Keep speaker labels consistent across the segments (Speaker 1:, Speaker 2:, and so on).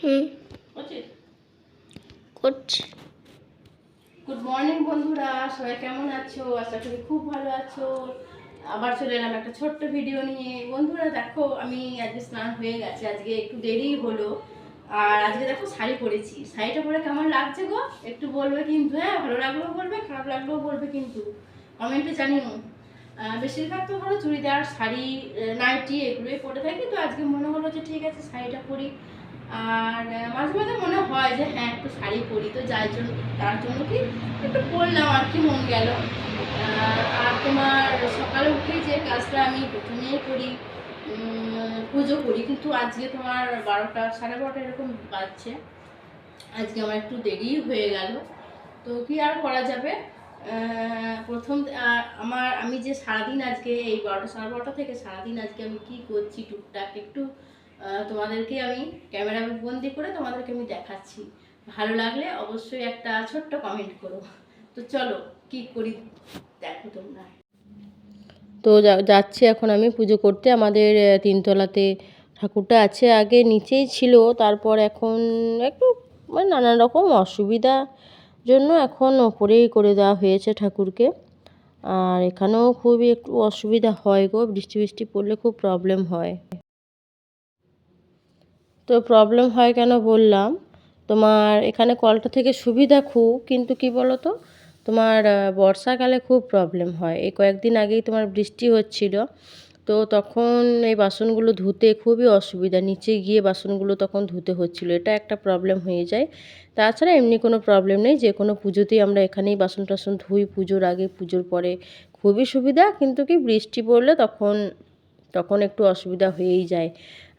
Speaker 1: হুম করছি।
Speaker 2: Good morning বন্ধুরা, সবাই কেমন আছো? আশা করি খুব ভালো আছো। আবার চলে এলাম একটা ছোট্ট ভিডিও নিয়ে। বন্ধুরা দেখো, আমি আজকে স্নান হয়ে গেছে, আজকে একটু দেরি হলো। আর আজকে দেখো শাড়ি পরেছি। শাড়িটা পরে কেমন লাগছে গো একটু বলবে কিন্তু। হ্যাঁ, ভালো লাগলেও বলবে, খারাপ লাগলেও বলবে কিন্তু, কমেন্টে জানিও। বেশিরভাগ তো ধরো চুড়িদার, শাড়ি, নাইটি এগুলোই পরে থাকি, তো আজকে মনে হলো যে ঠিক আছে শাড়িটা পরি। আর মাঝে মাঝে মনে হয় যে হ্যাঁ একটু শাড়ি পরি, তো যার জন্য তার জন্য কি একটু পরলাম আর কি, মন গেল। আর তোমার সকালে উঠেই যে কাজটা আমি প্রথমেই করি, পুজো করি, কিন্তু আজকে তোমার 12টা, 12:30 এরকম বাজছে। আজকে আমার একটু দেরি হয়ে গেল, তো কি আর করা যাবে। প্রথম আমি যে সারাদিন আজকে এই 12টা, 12:30 থেকে সারাদিন আজকে আমি কি করছি টুকটাক একটু তোমাদেরকে আমি ক্যামেরা বন্দি করে তোমাদেরকে আমি দেখাচ্ছি। ভালো লাগলে অবশ্যই একটা ছোট্ট কমেন্ট করো। তো চলো কি করি দেখো তোমরা।
Speaker 1: তো যাচ্ছি এখন আমি পুজো করতে। আমাদের তিনতলাতে ঠাকুরটা আছে, আগে নিচেই ছিল, তারপর এখন একটু মানে নানান রকম অসুবিধা জন্য এখন ওপরেই করে দেওয়া হয়েছে ঠাকুরকে। আর এখানেও খুবই একটু অসুবিধা হয় গো, বৃষ্টি বৃষ্টি পড়লে খুব প্রবলেম হয়। তো প্রবলেম হয় কেন বললাম, তোমার এখানে কলটা থেকে সুবিধা খুব, কিন্তু কি বলো তো, তোমার বর্ষাকালে খুব প্রবলেম হয়। এই কয়েকদিন আগেই তোমার বৃষ্টি হচ্ছিল, তো তখন এই বাসনগুলো ধুতে খুবই অসুবিধা, নিচে গিয়ে বাসনগুলো তখন ধুতে হচ্ছিল, এটা একটা প্রবলেম হয়ে যায়। তাছাড়া এমনি কোনো প্রবলেম নেই, যে কোনো পুজোতেই আমরা এখানেই বাসন টাসন ধুই, পুজোর আগে পুজোর পরে খুবই সুবিধা। কিন্তু কি বৃষ্টি পড়লে তখন তখন একটু অসুবিধা হয়েই যায়।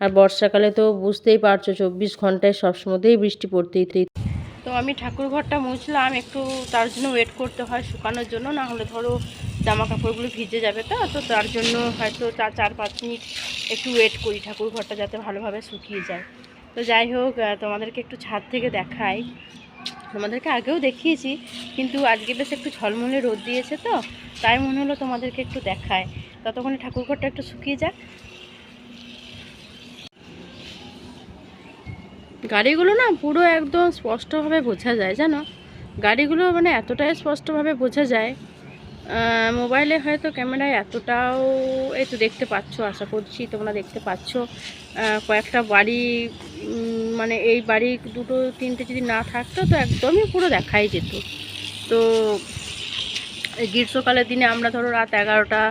Speaker 1: আর বর্ষাকালে তো বুঝতেই পারছো 24 ঘন্টায় সবসময়তেই বৃষ্টি পড়তেই। তো আমি ঠাকুর ঘরটা মুছলাম, একটু তার জন্য ওয়েট করতে হয় শুকানোর জন্য, না হলে ধরো জামা কাপড়গুলো ভিজে যাবে। তো তো তার জন্য হয়তো 4-5 মিনিট একটু ওয়েট করি ঠাকুর ঘরটা যাতে ভালোভাবে শুকিয়ে যায়। তো যাই হোক, তোমাদেরকে একটু ছাদ থেকে দেখাই। তোমাদেরকে আগেও দেখিয়েছি, কিন্তু আজকে বেশ একটু ঝলমলে রোদ দিয়েছে, তো তাই মনে হলো তোমাদেরকে একটু দেখায়। ততক্ষণে ঠাকুর ঘরটা একটু শুকিয়ে যাক। গাড়িগুলো না পুরো একদম স্পষ্টভাবে বোঝা যায়, জানো, গাড়িগুলো মানে এতটাই স্পষ্টভাবে বোঝা যায়। মোবাইলে হয়তো ক্যামেরায় এতটাও, এই তো দেখতে পাচ্ছ, আশা করছি তোমরা দেখতে পাচ্ছ। কয়েকটা বাড়ি, মানে এই বাড়ি দুটো তিনটে যদি না থাকতো তো একদমই পুরো দেখাই যেত। তো গ্রীষ্মকালের দিনে আমরা ধরো রাত 11টা,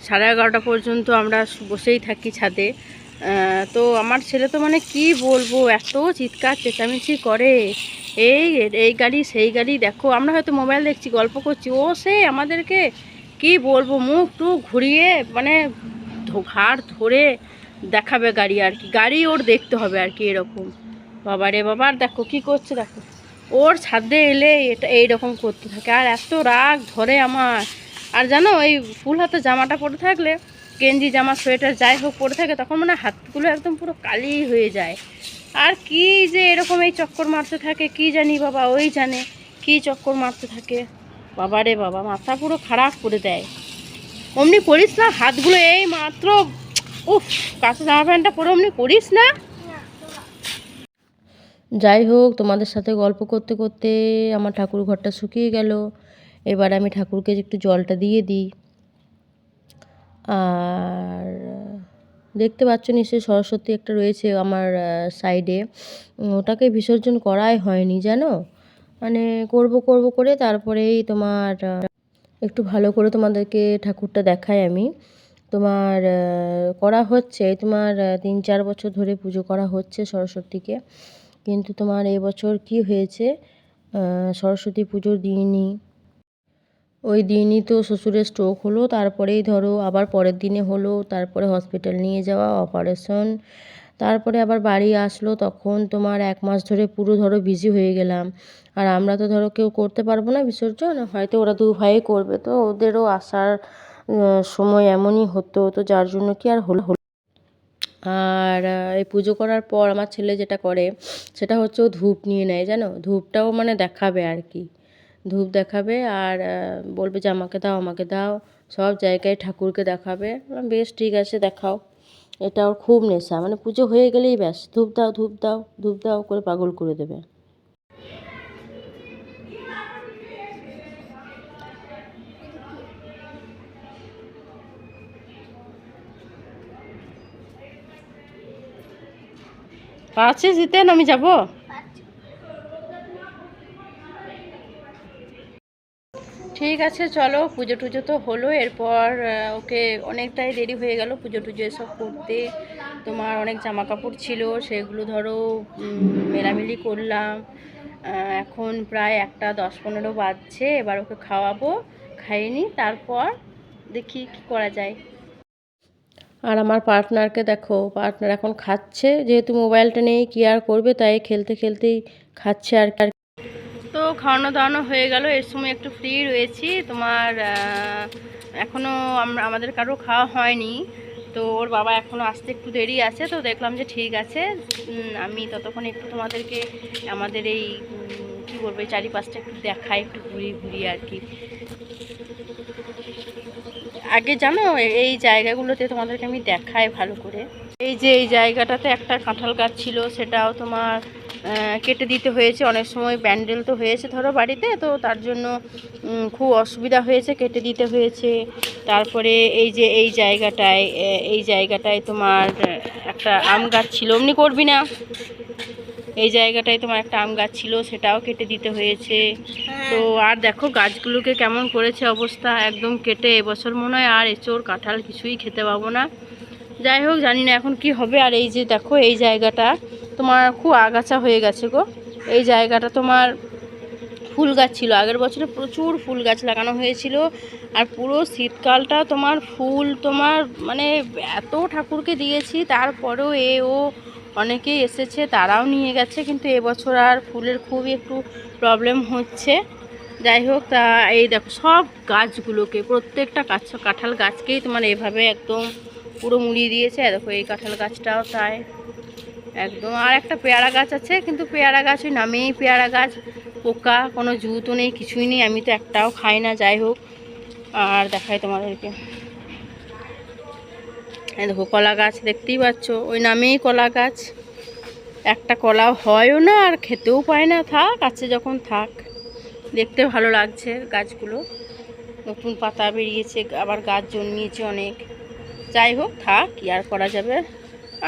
Speaker 1: 11:30 পর্যন্ত আমরা বসেই থাকি ছাদে। তো আমার ছেলে তো মানে কি বলবো, এত চিৎকার চেঁচামেচি করে, এই এই গাড়ি সেই গাড়ি। দেখো আমরা হয়তো মোবাইল দেখছি, গল্প করছি, ও সে আমাদেরকে কি বলবো মুখ টুক ঘুরিয়ে মানে ঘাড় ধরে দেখাবে গাড়ি আর কি, গাড়ি ওর দেখতে হবে আর কি, এরকম। বাবা রে বাবা, আর দেখো কি করছে, দেখো ওর ছাদে এলে এটা এইরকম করতে থাকে, আর এত রাগ ধরে আমার। আর জানো, ওই ফুল হাতে জামাটা পরে থাকলে, গেঞ্জি জামা সোয়েটার যাই হোক পরে থাকে, তখন মানে হাতগুলো একদম পুরো কালি হয়ে যায়। আর কি যে এরকম এই চক্কর মারতে থাকে কি জানি, বাবা ওই জানে কি চক্কর মারতে থাকে। বাবা রে বাবা, মাথা পুরো খারাপ করে দেয়। অমনি করিস না, হাতগুলো এই মাত্র, উফ, কাঁচা জামা প্যান্টটা পরে অমনি করিস না। যাই হোক, তোমাদের সাথে গল্প করতে করতে আমার ঠাকুর ঘরটা শুকিয়ে গেল। এবার আমি ঠাকুরকে একটু জলটা দিয়ে দিই। আর দেখতে পাচ্ছ নিশ্চয়ই সরস্বতী একটা রয়েছে আমার সাইডে, ওটাকে বিসর্জন করাই হয়নি জানো। মানে করব করব করে তারপরেই তোমার একটু ভালো করে তোমাদেরকে ঠাকুরটা দেখাই আমি। তোমার করা হচ্ছে, তোমার 3-4 বছর ধরে পুজো করা হচ্ছে সরস্বতীকে। কিন্তু তোমার এবছর কি হয়েছে, সরস্বতী পুজোর দিনই, ওই দিনই তো শ্বশুরের স্ট্রোক হলো, তারপরেই ধরো আবার পরের দিনে হলো, তারপরে হসপিটাল নিয়ে যাওয়া, অপারেশন, তারপরে আবার বাড়ি আসলো। তখন তোমার 1 মাস ধরে পুরো ধরো বিজি হয়ে গেলাম। আর আমরা তো ধরো কেউ করতে পারবো না বিসর্জন, হয়তো ওরা 2 ভাই করবে, তো ওদেরও আসার সময় এমনই হতো, তো যার জন্য কি আর হলো। আর এই পুজো করার পর আমার ছেলে যেটা করে সেটা হচ্ছে ও ধূপ নিয়ে নেয়, জানো, ধূপটাও মানে দেখাবে আর কি, ধূপ দেখাবে আর বলবে যে আমাকে দাও আমাকে দাও, সব জায়গায় ঠাকুরকে দেখাবে। বেশ ঠিক আছে দেখাও। এটা ওর খুব নেশা, মানে পুজো হয়ে গেলেই ব্যাস ধূপ দাও ধূপ দাও ধূপ দাও করে পাগল করে দেবে। পাচ্ছে জিতেন, আমি যাব। ঠিক আছে চলো, পুজো টুজো তো হলো, এরপর ওকে অনেকটাই দেরি হয়ে গেল পুজো টুজো এসব করতে। তোমার অনেক জামা কাপড় ছিল, সেগুলো ধরো মেলামেলি করলাম। এখন প্রায় 1:10-15 বাজছে, এবার ওকে খাওয়াবো, খাইনি তারপর দেখি কি করা যায়। আর আমার পার্টনারকে দেখো, পার্টনার এখন খাচ্ছে, যেহেতু মোবাইলটা নেই কি আর করবে, তাই খেলতে খেলতেই খাচ্ছে আর কি। তো খাওয়ানো দাওয়ানো হয়ে গেল, এর সময় একটু ফ্রি রয়েছি। তোমার এখনও আমাদের কারো খাওয়া হয়নি, তো ওর বাবা এখনও আসতে একটু দেরি আছে, তো দেখলাম যে ঠিক আছে আমি ততক্ষণ একটু তোমাদেরকে আমাদের এই কী বলবো এই চারিপাশটা একটু দেখাই, একটু ঘুরিয়ে ঘুরিয়ে আর কি। আগে জানো এই জায়গাগুলোতে তোমাদেরকে আমি দেখাই ভালো করে। এই যে এই জায়গাটাতে একটা কাঁঠাল গাছ ছিল, সেটাও তোমার কেটে দিতে হয়েছে। অনেক সময় প্যান্ডেল তো হয়েছে ধরো বাড়িতে, তো তার জন্য খুব অসুবিধা হয়েছে, কেটে দিতে হয়েছে। তারপরে এই যে এই জায়গাটায় তোমার একটা আম গাছ ছিল, অমনি করবি না, এই জায়গাটায় তোমার একটা আম গাছ ছিল, সেটাও কেটে দিতে হয়েছে। তো আর দেখো গাছগুলোকে কেমন করেছে অবস্থা, একদম কেটে এবছর মনে হয় আর এঁচোড় কাঁঠাল কিছুই খেতে পাবো না। যাই হোক, জানি না এখন কি হবে। আর এই যে দেখো এই জায়গাটা তোমার খুব আগাছা হয়ে গেছে গো। এই জায়গাটা তোমার ফুল গাছ ছিল, আগের বছরে প্রচুর ফুল গাছ লাগানো হয়েছিল, আর পুরো শীতকালটা তোমার ফুল তোমার মানে এত ঠাকুরকে দিয়েছি, তারপরেও ও অনেকেই এসেছে তারাও নিয়ে গেছে, কিন্তু এবছর আর ফুলের খুবই একটু প্রবলেম হচ্ছে। যাই হোক, তা এই দেখো সব গাছগুলোকে, প্রত্যেকটা কাঁঠাল গাছকেই তোমার এভাবে একদম পুরো মুড়িয়ে দিয়েছে। দেখো এই কাঁঠাল গাছটাও তাই একদম। আর একটা পেয়ারা গাছ আছে, কিন্তু পেয়ারা গাছ ওই নামেই পেয়ারা গাছ, পোকা, কোনো জুতো নেই, কিছুই নেই, আমি তো একটাও খাই না। যাই হোক, আর দেখাই তোমাদেরকে, এই দেখো কলা গাছ, দেখতেই পাচ্ছ ওই নামেই কলা গাছ, একটা কলাও হয়ও না আর খেতেও পায় না। থাক, আছে যখন থাক, দেখতে ভালো লাগছে গাছগুলো, নতুন পাতা বেরিয়েছে, আবার গাছ জন্মিয়েছে অনেক। যাই হোক থাক, কি আর করা যাবে।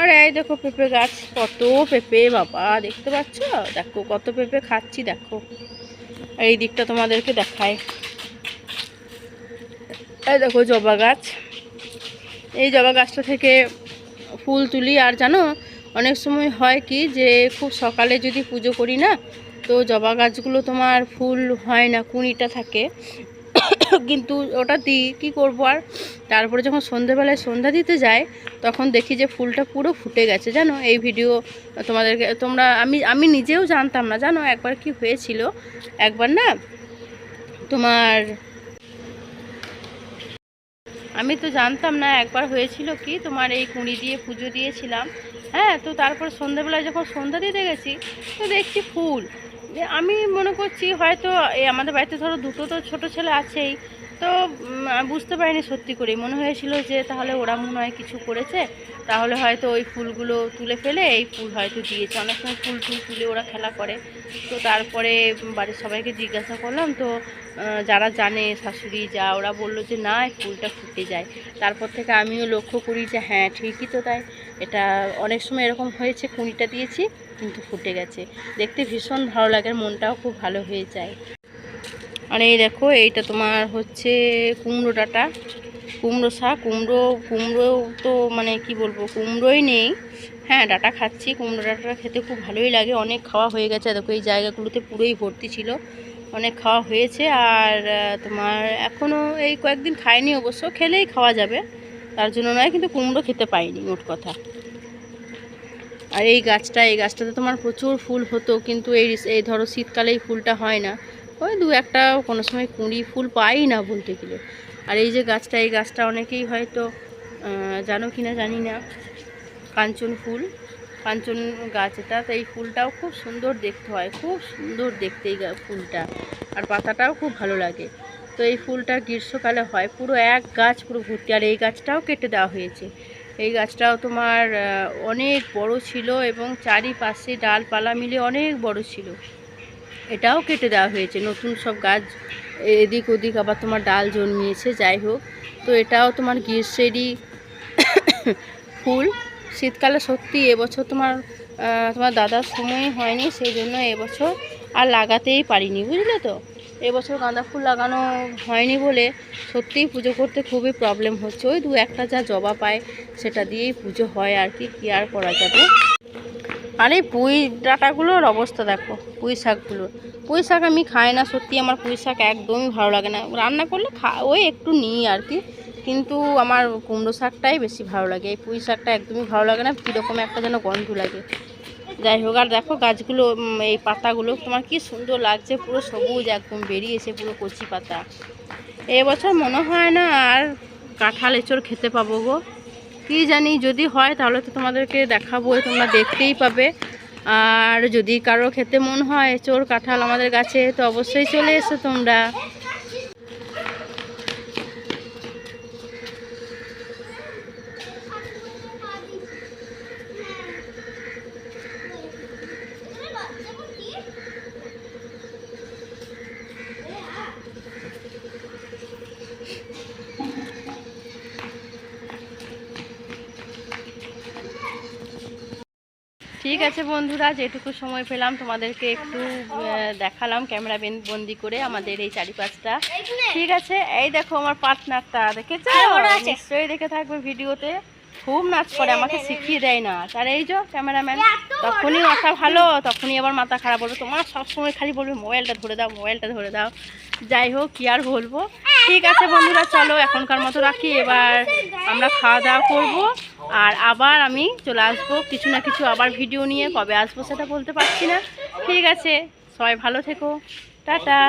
Speaker 1: আর এই দেখো পেঁপে গাছ, কত পেঁপে বাবা, দেখতে পাচ্ছ, দেখো কত পেঁপে খাচ্ছি দেখো। এই দিকটা তোমাদেরকে দেখায়, এই দেখো জবা গাছ, এই জবা গাছটা থেকে ফুল তুলি। আর জানো অনেক সময় হয় কি যে খুব সকালে যদি পুজো করি না, তো জবা গাছগুলো তোমার ফুল হয় না, কুঁড়িটা থাকে, কিন্তু ওটা দিই কী করবো আর। তারপরে যখন সন্ধ্যেবেলায় সন্ধ্যা দিতে যায়, তখন দেখি যে ফুলটা পুরো ফুটে গেছে। জানো এই ভিডিও তোমাদেরকে আমি নিজেও জানতাম না। জানো একবার কি হয়েছিল, একবার না তোমার আমি তো জানতাম না, একবার হয়েছিল কি তোমার এই কুঁড়ি দিয়ে পুজো দিয়েছিলাম, হ্যাঁ, তো তারপর সন্ধ্যেবেলায় যখন সন্ধ্যা দিতে গেছি, তো দেখছি ফুল। আমি মনে করছি হয়তো এই আমাদের বাড়িতে ধরো দুটো তো ছোটো ছেলে আছেই, তো বুঝতে পারিনি, সত্যি করে মনে হয়েছিল যে তাহলে ওরা মনে হয় কিছু করেছে, তাহলে হয়তো ওই ফুলগুলো তুলে ফেলে এই ফুল হয়তো দিয়েছে। অনেক সময় ফুল তুলে ওরা খেলা করে। তো তারপরে বাড়ির সবাইকে জিজ্ঞাসা করলাম, তো যারা জানে শাশুড়ি যা, ওরা বললো যে না, এই ফুলটা ফুটে যায়। তারপর থেকে আমিও লক্ষ্য করি যে হ্যাঁ ঠিকই তো তাই, এটা অনেক সময় এরকম হয়েছে, কুঁড়িটা দিয়েছি কিন্তু ফুটে গেছে। দেখতে ভীষণ ভালো লাগে, মনটাও খুব ভালো হয়ে যায়। আর এই দেখো এইটা তোমার হচ্ছে কুমড়ো ডাঁটা, কুমড়ো শাক, কুমড়ো তো মানে কি বলবো, কুমড়োই নেই, হ্যাঁ ডাঁটা খাচ্ছি। কুমড়ো ডাঁটাটা খেতে খুব ভালোই লাগে, অনেক খাওয়া হয়ে গেছে। দেখো এই জায়গাগুলোতে পুরোই ভর্তি ছিল, অনেক খাওয়া হয়েছে। আর তোমার এখনও এই কয়েকদিন খাইনি, অবশ্য খেলেই খাওয়া যাবে, তার জন্য নয়, কিন্তু কুমড়ো খেতে পাইনি মোট কথা। আর এই গাছটাতে তোমার প্রচুর ফুল হতো, কিন্তু এই ধরো শীতকালে এই ফুলটা হয় না, ওই দু একটা কোনো সময় কুঁড়ি ফুল পাই না বলতে গেলে। আর এই যে গাছটা, এই গাছটা অনেকেই হয়তো জানো কি না জানি না, কাঞ্চন ফুল, কাঞ্চন গাছ এটা। তো এই ফুলটাও খুব সুন্দর দেখতে হয়, খুব সুন্দর দেখতে এই ফুলটা, আর পাতাটাও খুব ভালো লাগে। তো এই ফুলটা গ্রীষ্মকালে হয়, পুরো এক গাছ পুরো ভর্তি। আর এই গাছটাও কেটে দেওয়া হয়েছে,
Speaker 2: এই গাছটাও তোমার অনেক বড় ছিল এবং চারিপাশে ডালপালা মিলে অনেক বড় ছিল। এটাও কেটে দেওয়া হয়েছে, নতুন সব গাছ এদিক ওদিক আবার তোমার ডাল জন্মিয়েছে। যাই হোক, তো এটাও তোমার গ্রীষ্মেরই ফুল। শীতকালে সত্যি এবছর তোমার দাদার সময় হয়নি, সেই জন্য এবছর আর লাগাতেই পারিনি, বুঝলে তো। এবছর গাঁদা ফুল লাগানো হয়নি বলে সত্যিই পুজো করতে খুবই প্রবলেম হচ্ছে। ওই 2-1টা যা জবা পায় সেটা দিয়েই পুজো হয় আর কি আর করা যাবে। আর এই পুঁই ডাঁটাগুলোর অবস্থা দেখো, পুঁই শাক আমি খাই না, সত্যি আমার পুঁই শাক একদমই ভালো লাগে না। রান্না করলে ওই একটু নিই আর কি, কিন্তু আমার কুমড়ো শাকটাই বেশি ভালো লাগে। এই পুঁই শাকটা একদমই ভালো লাগে না, কীরকম একটা যেন গন্ধ লাগে। যাই হোক, আর দেখো গাছগুলো, এই পাতাগুলো তোমার কি সুন্দর লাগছে, পুরো সবুজ একদম বেরিয়েছে, পুরো কচি পাতা। এবছর মনে হয় না আর কাঁঠাল এঁচড় খেতে পাবো গো, কি জানি। যদি হয় তাহলে তো তোমাদেরকে দেখাবো, তোমরা দেখতেই পাবে। আর যদি কারো খেতে মন হয় এঁচড় কাঁঠাল আমাদের গাছে, তো অবশ্যই চলে এসো তোমরা। ঠিক আছে বন্ধুরা, যেটুকু সময় পেলাম তোমাদেরকে একটু দেখালাম ক্যামেরা বন্দি করে আমাদের এই চারিপাশটা। ঠিক আছে, এই দেখো আমার পার্টনারটা, দেখেছো? নিশ্চয়ই দেখে থাকবে ভিডিওতে। খুব নাচ করে, আমাকে শিখিয়ে দেয় না। আর এই যে ক্যামেরাম্যান, তখনই মাথা ভালো, তখনই আবার মাথা খারাপ বলবে। তোমার সবসময় খালি বলবে মোবাইলটা ধরে দাও, মোবাইলটা ধরে দাও। যাই হোক, কি আর বলবো। ঠিক আছে বন্ধুরা, চলো এখনকার মতো রাখি, এবার আমরা খাওয়া দাওয়া করবো। আর আবার আমি চলে আসবো কিছু না কিছু আবার ভিডিও নিয়ে, কবে আসবো সেটা বলতে পারছি না। ঠিক আছে, সবাই ভালো থেকো, টাটা।